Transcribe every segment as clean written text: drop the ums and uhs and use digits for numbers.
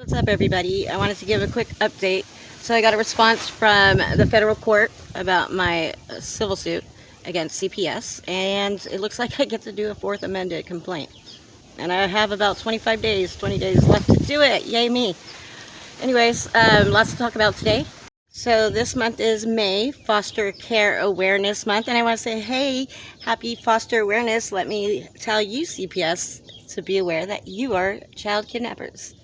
What's up, everybody? I wanted to give a quick update. So I got a response from the federal court about my civil suit against CPS, and it looks like I get to do a fourth amended complaint. And I have about 20 days left to do it. Yay me. Anyways, lots to talk about today. So this month is May, Foster Care Awareness Month, and I want to say, hey, happy foster awareness. Let me tell you, CPS, to be aware that you are child kidnappers.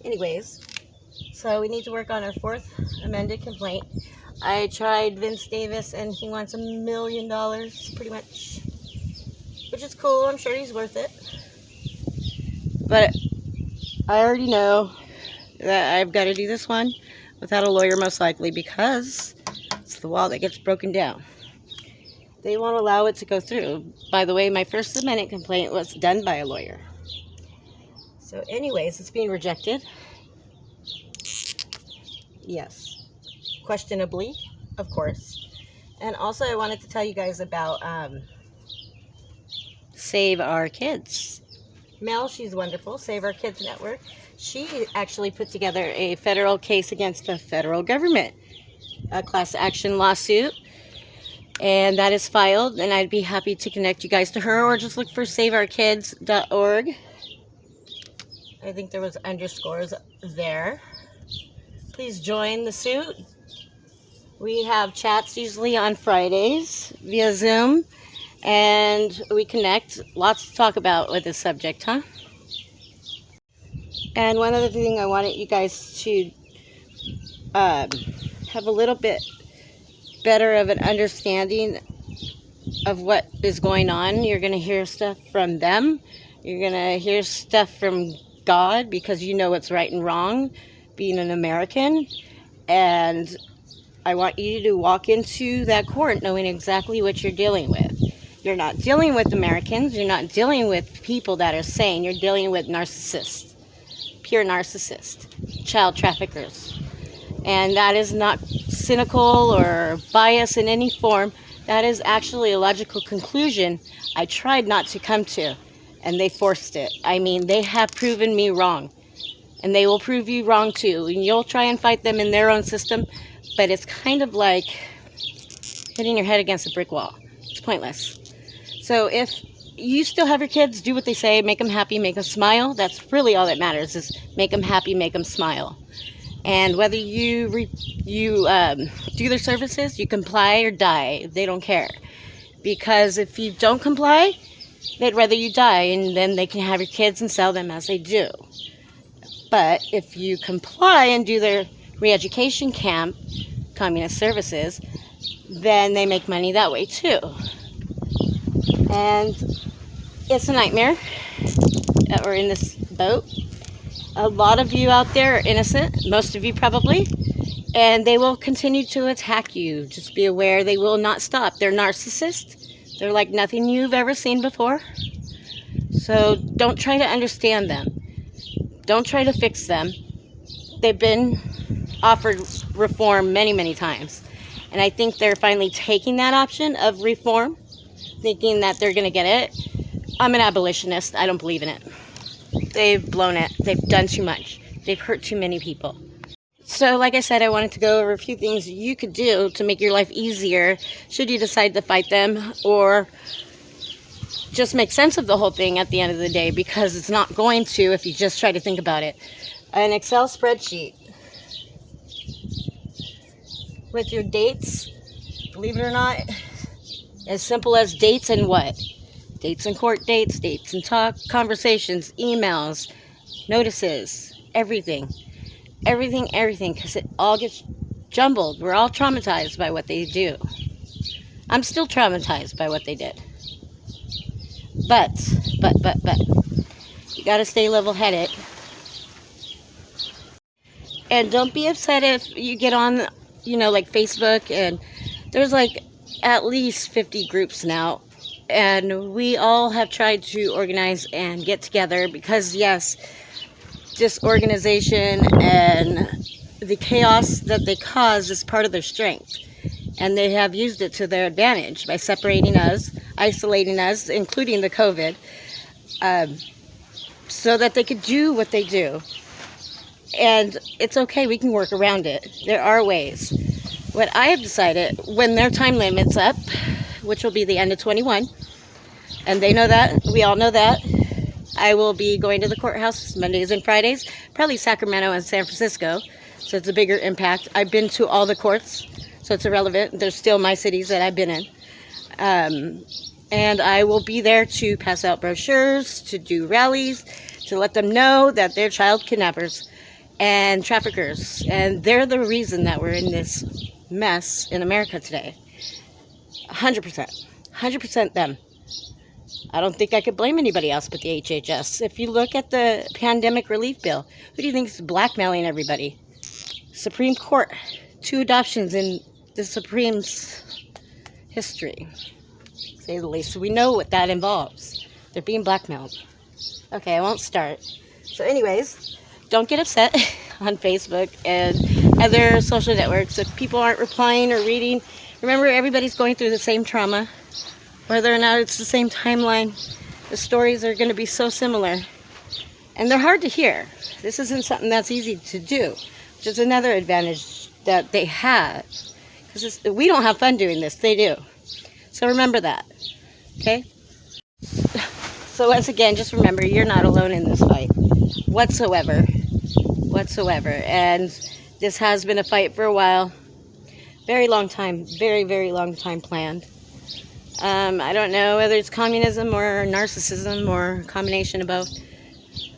Anyways, so we need to work on our fourth amended complaint. I tried Vince Davis, and he wants $1 million, pretty much, which is cool. I'm sure he's worth it. But I already know that I've got to do this one without a lawyer, most likely, because it's the wall that gets broken down. They won't allow it to go through. By the way, my First Amendment complaint was done by a lawyer. So anyways, it's being rejected. Yes. Questionably, of course. And also I wanted to tell you guys about Save Our Kids. Mel, she's wonderful. Save Our Kids Network. She actually put together a federal case against the federal government. A class action lawsuit. And that is filed, and I'd be happy to connect you guys to her, or just look for saveourkids.org. I think there was underscores there. Please join the suit. We have chats usually on Fridays via Zoom, and we connect. Lots to talk about with this subject, huh? And one other thing I wanted you guys to have a little bit better of an understanding of what is going on. You're going to hear stuff from them. You're going to hear stuff from God, because you know what's right and wrong, being an American. And I want you to walk into that court knowing exactly what you're dealing with. You're not dealing with Americans. You're not dealing with people that are sane. You're dealing with narcissists, pure narcissists, child traffickers. And that is not cynical or bias in any form. That is actually a logical conclusion I tried not to come to, and they forced it. I mean, they have proven me wrong, and they will prove you wrong too. And you'll try and fight them in their own system, but it's kind of like hitting your head against a brick wall. It's pointless. So if you still have your kids, do what they say, make them happy, make them smile. That's really all that matters, is make them happy, make them smile. And whether you do their services, you comply or die, they don't care. Because if you don't comply, they'd rather you die, and then they can have your kids and sell them as they do. But if you comply and do their re-education camp, communist services, then they make money that way too. And it's a nightmare that we're in this boat. A lot of you out there are innocent, most of you probably, and they will continue to attack you. Just be aware, they will not stop. They're narcissists. They're like nothing you've ever seen before. So don't try to understand them. Don't try to fix them. They've been offered reform many, many times. And I think they're finally taking that option of reform, thinking that they're going to get it. I'm an abolitionist. I don't believe in it. They've blown it. They've done too much. They've hurt too many people. So like I said, I wanted to go over a few things you could do to make your life easier should you decide to fight them, or just make sense of the whole thing at the end of the day, because it's not going to if you just try to think about it. An Excel spreadsheet with your dates, believe it or not, as simple as dates and what? Dates and court dates, dates and talk, conversations, emails, notices, everything, because it all gets jumbled. We're all traumatized by what they do. I'm still traumatized by what they did. But, you gotta stay level-headed. And don't be upset if you get on, like Facebook, and there's like at least 50 groups now. And we all have tried to organize and get together, because yes, disorganization and the chaos that they cause is part of their strength. And they have used it to their advantage by separating us, isolating us, including the COVID, so that they could do what they do. And it's okay, we can work around it. There are ways. What I have decided, when their time limit's up, which will be the end of 21, and they know that, we all know that, I will be going to the courthouse Mondays and Fridays, probably Sacramento and San Francisco, so it's a bigger impact. I've been to all the courts, so it's irrelevant. They're still my cities that I've been in. And I will be there to pass out brochures, to do rallies, to let them know that they're child kidnappers and traffickers. And they're the reason that we're in this mess in America today. 100%. 100% them. I don't think I could blame anybody else but the HHS. If you look at the pandemic relief bill, who do you think is blackmailing everybody? Supreme Court. 2 adoptions in the Supreme's history, say the least. So we know what that involves. They're being blackmailed. Okay, I won't start. So anyways, don't get upset on Facebook and other social networks if people aren't replying or reading. Remember, everybody's going through the same trauma. Whether or not it's the same timeline, the stories are going to be so similar. And they're hard to hear. This isn't something that's easy to do, which is another advantage that they have. Because we don't have fun doing this, they do. So remember that, okay? So once again, just remember, you're not alone in this fight, whatsoever. And this has been a fight for a while. Very long time, very, very long time planned. I don't know whether it's communism or narcissism or a combination of both,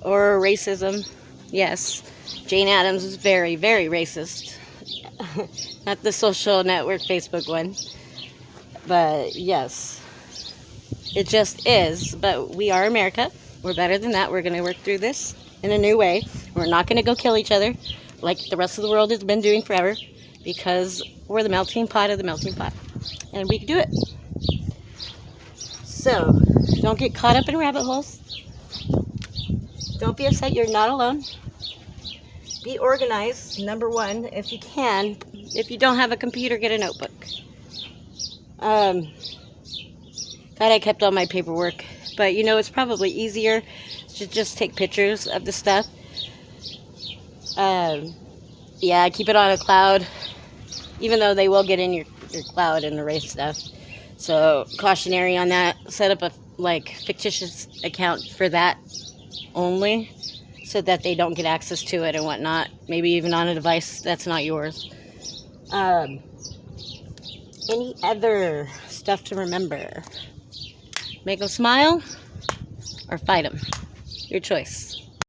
or racism. Yes, Jane Addams is very, very racist. Not the social network Facebook one, but yes, it just is. But we are America. We're better than that. We're going to work through this in a new way. We're not going to go kill each other like the rest of the world has been doing forever, because we're the melting pot of the melting pot, and we can do it. So, don't get caught up in rabbit holes. Don't be upset, you're not alone. Be organized, number one, if you can. If you don't have a computer, get a notebook. God, I kept all my paperwork. But, you know, it's probably easier to just take pictures of the stuff. Yeah, I keep it on a cloud, even though they will get in your cloud and erase stuff. So, cautionary on that. Set up a, fictitious account for that only, so that they don't get access to it and whatnot. Maybe even on a device that's not yours. Any other stuff to remember? Make them smile or fight them. Your choice.